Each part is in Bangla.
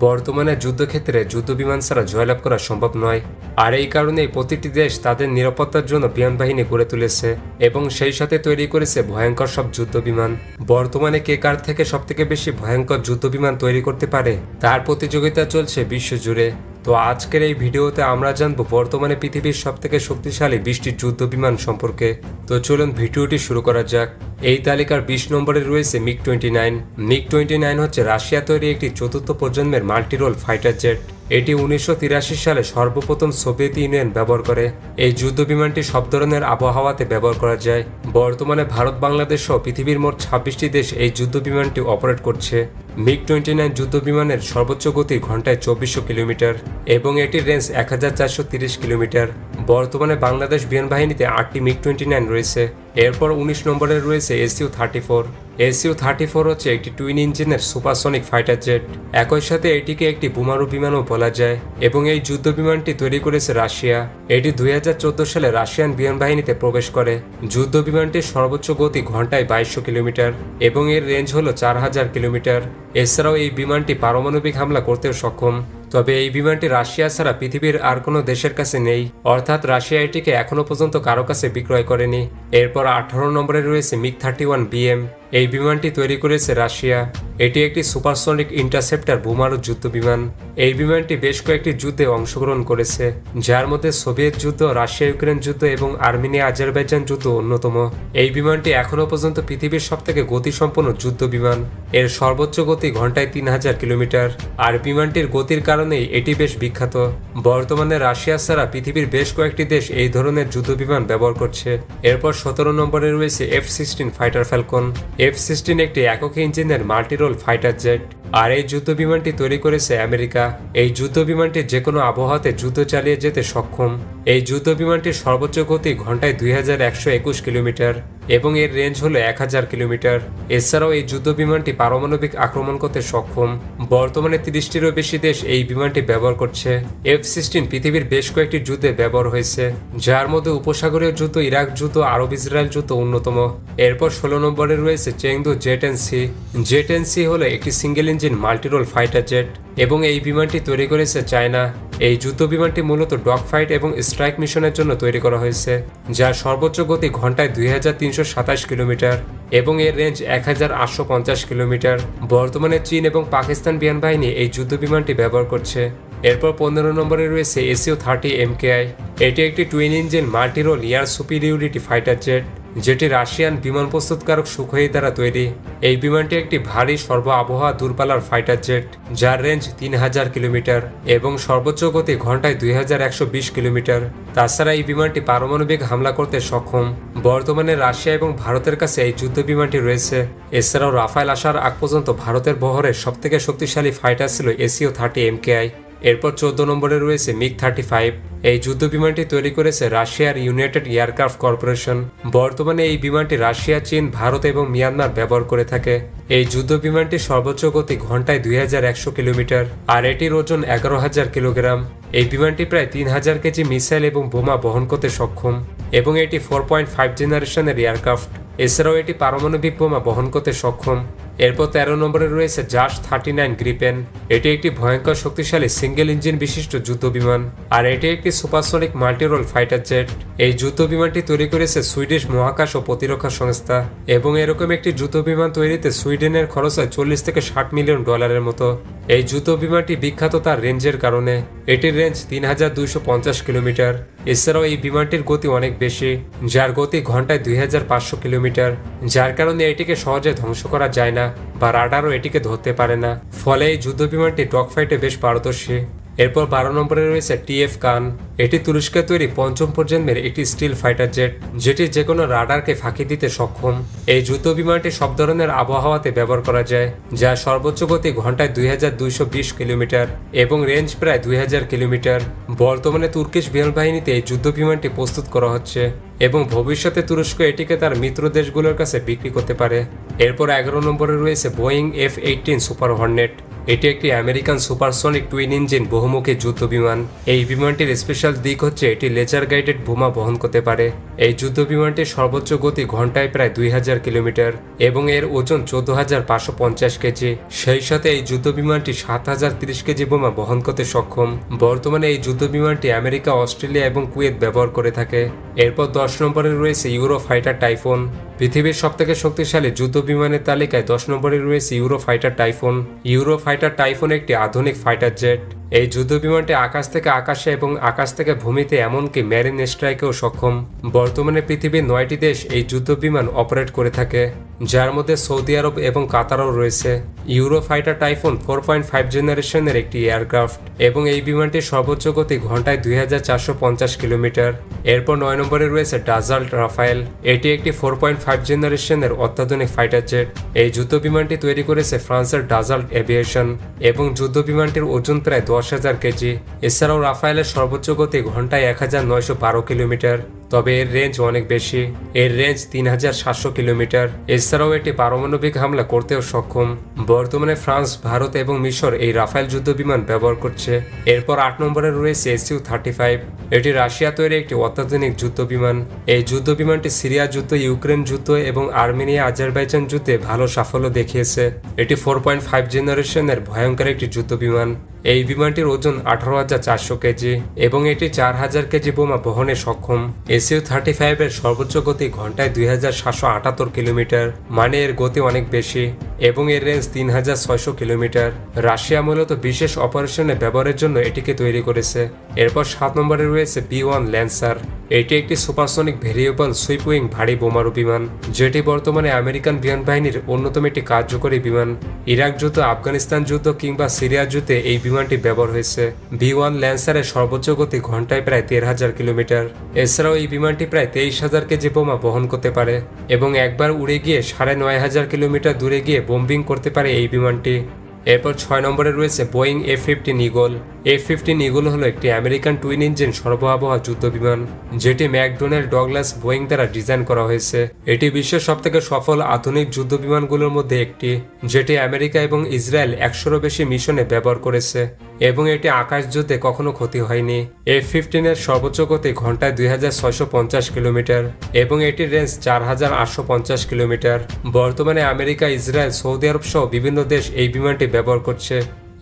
বর্তমানে যুদ্ধক্ষেত্রে যুদ্ধবিমান ছাড়া জয়লাভ করা সম্ভব নয়। আর এই কারণেই প্রতিটি দেশ তাদের নিরাপত্তার জন্য বিমান বাহিনী গড়ে তুলেছে এবং সেই সাথে তৈরি করেছে ভয়ঙ্কর সব যুদ্ধবিমান। বর্তমানে কে কার থেকে সবথেকে বেশি ভয়ঙ্কর যুদ্ধবিমান তৈরি করতে পারে তার প্রতিযোগিতা চলছে বিশ্বজুড়ে। তো আজকের এই ভিডিওতে আমরা জানবো বর্তমানে পৃথিবীর সবথেকে শক্তিশালী 20টি যুদ্ধবিমান সম্পর্কে। তো চলুন ভিডিওটি শুরু করা যাক। এই তালিকার 20 নম্বরে রয়েছে মিগ-29। মিগ-29 হচ্ছে রাশিয়া তৈরি একটি চতুর্থ প্রজন্মের মাল্টিরোল ফাইটার জেট। এটি 1983 সালে সর্বপ্রথম সোভিয়েত ইউনিয়ন ব্যবহার করে। এই যুদ্ধবিমানটি সব ধরনের আবহাওয়াতে ব্যবহার করা যায়। বর্তমানে ভারত, বাংলাদেশ সহ পৃথিবীর মোট 26টি দেশ এই যুদ্ধবিমানটি অপারেট করছে। মিগ-29 যুদ্ধবিমানের সর্বোচ্চ গতি ঘন্টায় 2400 কিলোমিটার এবং এটির রেঞ্জ 1430 কিলোমিটার। বর্তমানে বাংলাদেশ বিমান বাহিনীতে 8টি মিগ-29 রয়েছে। এরপর 19 নম্বরে রয়েছে SU-34। SU-34 হচ্ছে একটি টুইন ইঞ্জিনের সুপারসনিক ফাইটার জেট। একই সাথে এটিকে একটি বোমারু বিমানও বলা যায় এবং এই যুদ্ধ বিমানটি তৈরি করেছে রাশিয়া। এটি 2014 সালে রাশিয়ান বিমান বাহিনীতে প্রবেশ করে। যুদ্ধ বিমানটির সর্বোচ্চ গতি ঘন্টায় 2200 কিলোমিটার এবং এর রেঞ্জ হলো 4000 কিলোমিটার। এছাড়াও এই বিমানটি পারমাণবিক হামলা করতেও সক্ষম। তবে এই বিমানটি রাশিয়া ছাড়া পৃথিবীর আর কোনো দেশের কাছে নেই, অর্থাৎ রাশিয়া এটিকে এখনো পর্যন্ত কারো কাছে বিক্রয় করেনি। এরপর 18 নম্বরে রয়েছে মিগ-31BM। এই বিমানটি তৈরি করেছে রাশিয়া। এটি একটি সুপারসনিক ইন্টারসেপ্টর বোমারু যুদ্ধ বিমান। এই বিমানটি বেশ কয়েকটি যুদ্ধে অংশগ্রহণ করেছে, যার মধ্যে সোভিয়েত যুদ্ধ, রাশিয়া ইউক্রেন যুদ্ধ এবং আর্মেনিয়া আজারবাইজান যুদ্ধ অন্যতম। এই বিমানটি এখনো পর্যন্ত পৃথিবীর সবথেকে গতিসম্পন্ন যুদ্ধ বিমান। এর সর্বোচ্চ গতি ঘন্টায় 3000 কিলোমিটার। আর বিমানটির গতির কারণেই এটি বেশ বিখ্যাত। বর্তমানে রাশিয়া ছাড়া পৃথিবীর বেশ কয়েকটি দেশ এই ধরনের যুদ্ধ বিমান ব্যবহার করছে। এরপর 17 নম্বরে রয়েছে F-16 ফাইটার ফ্যালকন। F-16 একটি একক ইঞ্জিনের মাল্টিরোল ফাইটার জেট। আর এই যুদ্ধ বিমানটি তৈরি করেছে আমেরিকা। এই যুদ্ধ বিমানটি যে কোনো আবহাওয়াতে যুদ্ধ চালিয়ে যেতে সক্ষম। এই যুদ্ধ বিমানটির সর্বোচ্চ গতি ঘন্টায় 2121 কিলোমিটার এবং এর রেঞ্জ হলো 1000 কিলোমিটার। এছাড়াও এই যুদ্ধ বিমানটি পারমাণবিক আক্রমণ করতে সক্ষম। বর্তমানে 30টিরও বেশি দেশ এই বিমানটি ব্যবহার করছে। F-16 পৃথিবীর বেশ কয়েকটি যুদ্ধে ব্যবহার হয়েছে, যার মধ্যে উপসাগরীয় যুদ্ধ, ইরাক যুদ্ধ, আরব ইসরায়েল যুদ্ধ অন্যতম। এরপর 16 নম্বরে রয়েছে চেংদু জেট-এনসি। জেট-এনসি হলো একটি single engine multirole fighter jet এবং এই বিমানটি তৈরি করেছে চায়না। এই যুদ্ধ বিমানটি মূলত ডগ ফাইট এবং স্ট্রাইক মিশনের জন্য তৈরি করা হয়েছে, যার সর্বোচ্চ গতি ঘন্টায় 2327 কিলোমিটার এবং এর রেঞ্জ 1850 কিলোমিটার। বর্তমানে চীন এবং পাকিস্তান বিমান বাহিনী এই যুদ্ধ বিমানটি ব্যবহার করছে। এরপর 15 নম্বরে রয়েছে SU-30MKI। এটি একটি twin engine multirole air superiority fighter jet, যেটি রাশিয়ান বিমান প্রস্তুতকারক সুখোই দ্বারা তৈরি। এই বিমানটি একটি ভারী সর্ব আবহাওয়া দূরপাল্লার ফাইটার জেট, যার রেঞ্জ 3000 কিলোমিটার এবং সর্বোচ্চ গতি ঘন্টায় 2120 কিলোমিটার। তাছাড়া এই বিমানটি পারমাণবিক হামলা করতে সক্ষম। বর্তমানে রাশিয়া এবং ভারতের কাছে এই যুদ্ধ বিমানটি রয়েছে। এছাড়াও রাফায়েল আসার আগ পর্যন্ত ভারতের বহরের সবথেকে শক্তিশালী ফাইটার ছিল SU-30MKI। এরপর 14 নম্বরে রয়েছে মিগ-35। এই যুদ্ধ বিমানটি তৈরি করেছে রাশিয়ার ইউনাইটেড এয়ারক্রাফট কর্পোরেশন। বর্তমানে এই বিমানটি রাশিয়া, চীন, ভারত এবং মিয়ানমার ব্যবহার করে থাকে। এই যুদ্ধ বিমানটির সর্বোচ্চ গতি ঘন্টায় 2100 কিলোমিটার আর এটির ওজন 11000 কিলোগ্রাম। এই বিমানটি প্রায় 3000 কেজি মিসাইল এবং বোমা বহন করতে সক্ষম এবং এটি 4.5 জেনারেশনের এয়ারক্রাফট। এছাড়াও এটি পারমাণবিক বোমা বহন করতে সক্ষম। এরপর 13 নম্বরে রয়েছে জাস-39 গ্রিপেন। এটি একটি ভয়ঙ্কর শক্তিশালী সিঙ্গেল ইঞ্জিন বিশিষ্ট যুদ্ধ বিমান আর এটি একটি সুপারসনিক মাল্টিরোল ফাইটার জেট। এই যুদ্ধ বিমানটি তৈরি করেছে সুইডিশ মহাকাশ ও প্রতিরক্ষা সংস্থা এবং এরকম একটি যুদ্ধ বিমান তৈরিতে সুইডেনের খরচ হয় $40 থেকে $60 মিলিয়ন মতো। এই যুদ্ধ বিমানটি বিখ্যাত তার রেঞ্জের কারণে। এটির রেঞ্জ 3250 কিলোমিটার। এছাড়াও এই বিমানটির গতি অনেক বেশি, যার গতি ঘন্টায় 2500 কিলোমিটার, যার কারণে এটিকে সহজে ধ্বংস করা যায় না বা রাডারও এটিকে ধরতে পারে না। ফলে এই যুদ্ধ বিমানটি ডগ ফাইটে বেশ পারদর্শী। এরপর 12 নম্বরে রয়েছে TF-কান। এটি তুরস্কের তৈরি পঞ্চম প্রজন্মের একটি স্টিল ফাইটার জেট, যেটি যে কোনো রাডারকে ফাঁকি দিতে সক্ষম। এই যুদ্ধ বিমানটি সব ধরনের আবহাওয়াতে ব্যবহার করা যায়, যার সর্বোচ্চ গতি ঘন্টায় 2220 কিলোমিটার এবং রেঞ্জ প্রায় 2000 কিলোমিটার। বর্তমানে তুর্কিশ বিমান বাহিনীতে এই যুদ্ধ বিমানটি প্রস্তুত করা হচ্ছে এবং ভবিষ্যতে তুরস্ক এটিকে তার মিত্র দেশগুলোর কাছে বিক্রি করতে পারে। এরপর 11 নম্বরে রয়েছে বোয়িং F-18 সুপার হর্নেট। এটি একটি আমেরিকান সুপারসনিক টুইন ইঞ্জিন বহুমুখী যুদ্ধ বিমান। এই বিমানটির স্পেশাল দিক হচ্ছে এটি লেজার গাইডেড বোমা বহন করতে পারে। এই যুদ্ধ বিমানটির সর্বোচ্চ গতি ঘন্টায় প্রায় 2000 কিলোমিটার এবং এর ওজন 14,550 কেজি। সেই সাথে এই যুদ্ধ বিমানটি 7030 কেজি বোমা বহন করতে সক্ষম। বর্তমানে এই যুদ্ধ বিমানটি আমেরিকা, অস্ট্রেলিয়া এবং কুয়েত ব্যবহার করে থাকে। এরপর 10 নম্বরে রয়েছে ইউরো ফাইটার টাইফুন। পৃথিবীর সবথেকে শক্তিশালী যুদ্ধ বিমানের তালিকায় 10 নম্বরে রয়েছে euro fighter typhoon. Euro fighter typhoon একটি আধুনিক ফাইটার জেট। এই যুদ্ধ বিমানটি আকাশ থেকে আকাশে এবং আকাশ থেকে ভূমিতে এমনকি মেরিন স্ট্রাইকেও সক্ষম। বর্তমানে পৃথিবীর 9টি দেশ এই যুদ্ধ বিমান অপারেট করে থাকে, যার মধ্যে সৌদি আরব এবং কাতারও রয়েছে। ইউরো ফাইটার টাইফুন 4.5 জেনারেশনের একটি এয়ারক্রাফট এবং এই বিমানটির সর্বোচ্চ গতি ঘন্টায় 2450 কিলোমিটার। এরপর 9 নম্বরে রয়েছে ডাসাল্ট রাফায়েল। এটি একটি 4.5 জেনারেশনের অত্যাধুনিক ফাইটার জেট। এই যুদ্ধ বিমানটি তৈরি করেছে ফ্রান্সের ডাসাল্ট এভিয়েশন এবং যুদ্ধ বিমানটির ওজন প্রায় 10,000 কেজি। এছাড়াও রাফায়েলের সর্বোচ্চ গতি ঘন্টায় 1912 কিলোমিটার, তবে এর রেঞ্জ অনেক বেশি। এর রেঞ্জ 3700 কিলোমিটার। এছাড়াও এটি পারমাণবিক হামলা করতেও সক্ষম। বর্তমানে ফ্রান্স, ভারত এবং মিশর এই রাফায়েল যুদ্ধ বিমান ব্যবহার করছে। এরপর 8 নম্বরে রয়েছে SU-35। এটি রাশিয়া তৈরি একটি অত্যাধুনিক যুদ্ধ বিমান। এই যুদ্ধ বিমানটি সিরিয়া যুদ্ধ, ইউক্রেন যুদ্ধ এবং আর্মেনিয়া আজারবাইজান যুদ্ধে ভালো সাফল্য দেখিয়েছে। এটি 4.5 জেনারেশনের ভয়ঙ্কর একটি যুদ্ধ বিমান। এই বিমানটির ওজন 18,400 কেজি এবং এটি 4000 কেজি বোমা বহনে সক্ষম। SU-35 এর সর্বোচ্চ গতি ঘন্টায় 2778 কিলোমিটার, মানে এর গতি অনেক বেশি এবং এর রেঞ্জ 3600 কিলোমিটার। রাশিয়া মূলত বিশেষ অপারেশনে ব্যবহারের জন্য এটিকে তৈরি করেছে। এরপর 7 নম্বরে রয়েছে B-1 ল্যান্সার। এটি একটি সুপারসনিক ভেরিয়েবল সুইপউইং ভারী বোমারু বিমান, যেটি বর্তমানে আমেরিকান বিমান বাহিনীর অন্যতম একটি কার্যকরী বিমান। ইরাক যুদ্ধ, আফগানিস্তান যুদ্ধ কিংবা সিরিয়া যুদ্ধে এই বিমানটি ব্যবহার হয়েছে। B-1 ল্যান্সারের সর্বোচ্চ গতি ঘন্টায় প্রায় 13,000 কিলোমিটার। এছাড়াও এই বিমানটি প্রায় 23,000 কেজি বোমা বহন করতে পারে এবং একবার উড়ে গিয়ে 9,500 কিলোমিটার দূরে গিয়ে বোম্বিং করতে পারে এই বিমানটি। এরপর 6 নম্বরে রয়েছে Boeing F-15 eagle. F-15 eagle হলো একটি আমেরিকান টুইন ইঞ্জিন সর্বআবহাওয়া যুদ্ধ বিমান, যেটি ম্যাকডোনাল্ড ডগলাস বোয়িং দ্বারা ডিজাইন করা হয়েছে। এটি বিশ্বের সবথেকে সফল আধুনিক যুদ্ধ বিমানগুলোর মধ্যে একটি, যেটি আমেরিকা এবং ইসরায়েল 100-ও বেশি মিশনে ব্যবহার করেছে এবং এটি আকাশ যুদ্ধে কখনো ক্ষতি হয়নি। F-15 এর সর্বোচ্চ গতি ঘন্টায় 2650 কিলোমিটার এবং এটির রেঞ্জ 4850 কিলোমিটার। বর্তমানে আমেরিকা, ইসরায়েল, সৌদি আরব সহ বিভিন্ন দেশ এই বিমানটি ব্যবহার করছে।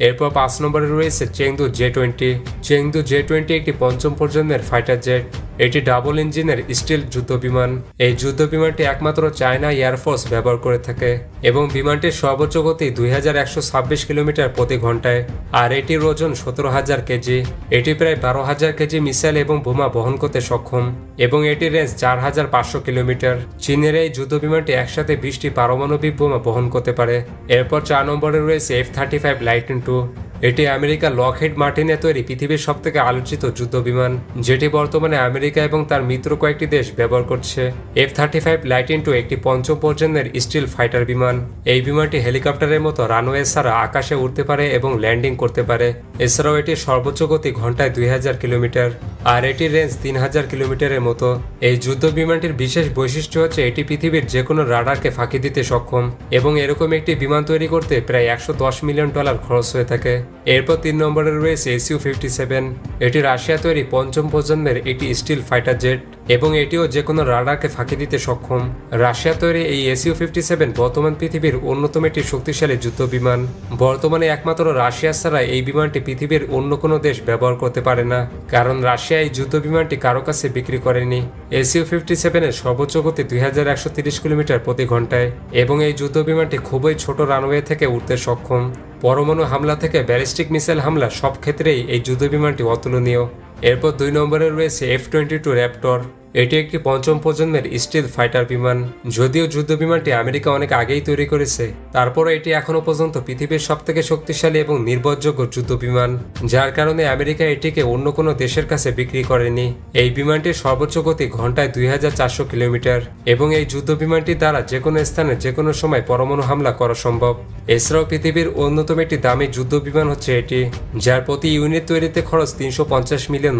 এরপর 5 নম্বরে রয়েছে চেংদু J-20। চেংদু J-20 একটি পঞ্চম প্রজন্মের ফাইটার জেট। এটি ডাবল ইঞ্জিনের স্টিল যুদ্ধ বিমান। এই যুদ্ধ বিমানটি একমাত্র চায়না এয়ারফোর্স ব্যবহার করে থাকে এবং বিমানটির সর্বোচ্চ গতি 2126 কিলোমিটার প্রতি ঘন্টায় আর এটির ওজন 17,000 কেজি। এটি প্রায় 12,000 কেজি মিসাইল এবং বোমা বহন করতে সক্ষম এবং এটির রেঞ্জ 4,500 কিলোমিটার। চীনের এই যুদ্ধ বিমানটি একসাথে 20টি পারমাণবিক বোমা বহন করতে পারে। এরপর 4 নম্বরে রয়েছে F-35 লাইটনিং II। এটি আমেরিকা লকহিড মার্টিনে তৈরি পৃথিবীর সবথেকে আলোচিত যুদ্ধ বিমান, যেটি বর্তমানে আমেরিকা এবং তার মিত্র কয়েকটি দেশ ব্যবহার করছে। F-35 লাইটনিং II একটি পঞ্চম প্রজন্মের স্টিল ফাইটার বিমান। এই বিমানটি হেলিকপ্টারের মতো রানওয়ে ছাড়া আকাশে উড়তে পারে এবং ল্যান্ডিং করতে পারে। এছাড়াও এটির সর্বোচ্চ গতি ঘন্টায় 2000 কিলোমিটার আর এটির রেঞ্জ 3000 কিলোমিটারের মতো। এই যুদ্ধ বিমানটির বিশেষ বৈশিষ্ট্য হচ্ছে এটি পৃথিবীর যে কোনো রাডারকে ফাঁকি দিতে সক্ষম এবং এরকম একটি বিমান তৈরি করতে প্রায় $110 মিলিয়ন খরচ হয়ে থাকে। এরপর 3 নম্বরে রয়েছে SU-57। এটি রাশিয়া তৈরি পঞ্চম প্রজন্মের একটি স্টিল ফাইটার জেট এবং এটিও যে কোনো রাডারকে ফাঁকি দিতে সক্ষম। রাশিয়া তৈরি এই SU-57 বর্তমান পৃথিবীর অন্যতম একটি শক্তিশালী যুদ্ধ বিমান। বর্তমানে একমাত্র রাশিয়া ছাড়া এই বিমানটি পৃথিবীর অন্য কোনো দেশ ব্যবহার করতে পারে না, কারণ রাশিয়া এই যুদ্ধ বিমানটি কারো কাছে বিক্রি করেনি। SU-57 এর সর্বোচ্চ গতি 2130 কিলোমিটার প্রতি ঘন্টায় এবং এই যুদ্ধ বিমানটি খুবই ছোট রানওয়ে থেকে উঠতে সক্ষম। পরমাণু হামলা থেকে ব্যালিস্টিক মিসাইল হামলা সব ক্ষেত্রেই এই যুদ্ধ বিমানটি অতুলনীয়। এরপর 2 নম্বরে রয়েছে F-22 র্যাপটর। এটি একটি পঞ্চম প্রজন্মের স্টিল ফাইটার বিমান। যদিও যুদ্ধ বিমানটি আমেরিকা অনেক আগেই তৈরি করেছে, তারপরও এটি এখনো পর্যন্ত পৃথিবীর সবথেকে শক্তিশালী এবং নির্ভরযোগ্য যুদ্ধ বিমান, যার কারণে আমেরিকা এটিকে অন্য কোনো দেশের কাছে বিক্রি করেনি। এই বিমানটির সর্বোচ্চ গতি ঘন্টায় 2400 কিলোমিটার এবং এই যুদ্ধ বিমানটির দ্বারা যে কোনো স্থানে যে কোনো সময় পরমাণু হামলা করা সম্ভব। এছাড়াও পৃথিবীর অন্যতম একটি দামি যুদ্ধ বিমান হচ্ছে এটি, যার প্রতি ইউনিট তৈরিতে খরচ $350 মিলিয়ন।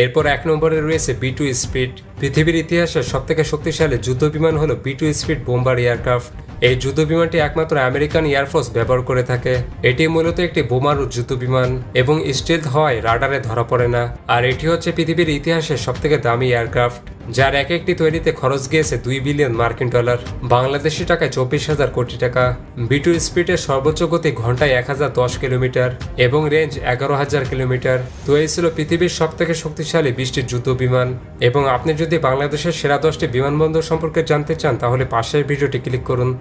এরপর 1 নম্বরে রয়েছে B-2 স্পিড। পৃথিবীর ইতিহাসের সবথেকে শক্তিশালী যুদ্ধ বিমান হলো B-2 স্পিড বোম্বার এয়ারক্রাফট। এই যুদ্ধ বিমানটি একমাত্র আমেরিকান এয়ারফোর্স ব্যবহার করে থাকে। এটি মূলত একটি বোমারু যুদ্ধ বিমান এবং স্টিলথ হওয়ায় রাডারে ধরা পড়ে না। আর এটি হচ্ছে পৃথিবীর ইতিহাসে সবথেকে দামি এয়ারক্রাফট, যার এক একটি তৈরিতে খরচ গিয়েছে $2 বিলিয়ন মার্কিন ডলার, বাংলাদেশি টাকায় 24,000 কোটি টাকা। বিটু স্পিডের সর্বোচ্চ গতি ঘন্টায় 1010 কিলোমিটার এবং রেঞ্জ 11,000 কিলোমিটার। তো এই ছিল পৃথিবীর সবথেকে শক্তিশালী 20টি যুদ্ধ বিমান। এবং আপনি যদি বাংলাদেশের সেরা 10টি বিমানবন্দর সম্পর্কে জানতে চান তাহলে পাশের ভিডিওটি ক্লিক করুন।